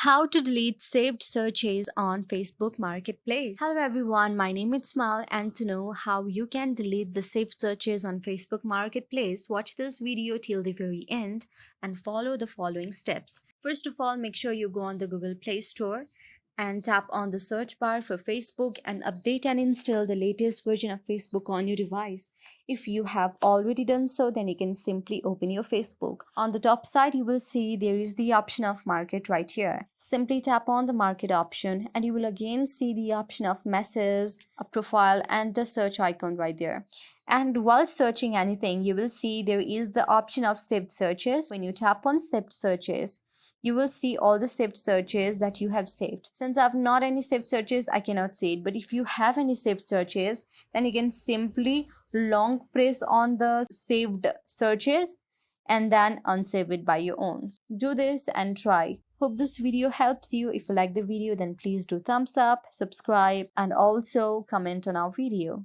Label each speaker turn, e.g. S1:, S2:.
S1: How to delete saved searches on Facebook Marketplace. Hello everyone, my name is Mal, and to know how you can delete the saved searches on Facebook Marketplace, watch this video till the very end and follow the following steps. First of all, make sure you go on the Google Play Store and tap on the search bar for Facebook and update and install the latest version of Facebook on your device. If you have already done so, then you can simply open your Facebook. On the top side, you will see there is the option of market right here. Simply tap on the market option and you will again see the option of message, a profile and the search icon right there. And while searching anything, you will see there is the option of saved searches. When you tap on saved searches, you will see all the saved searches that you have saved. Since I have not any saved searches, I cannot see it. But if you have any saved searches, then you can simply long press on the saved searches and then unsave it by your own. Do this and try. Hope this video helps you. If you like the video, then please do thumbs up, subscribe, and also comment on our video.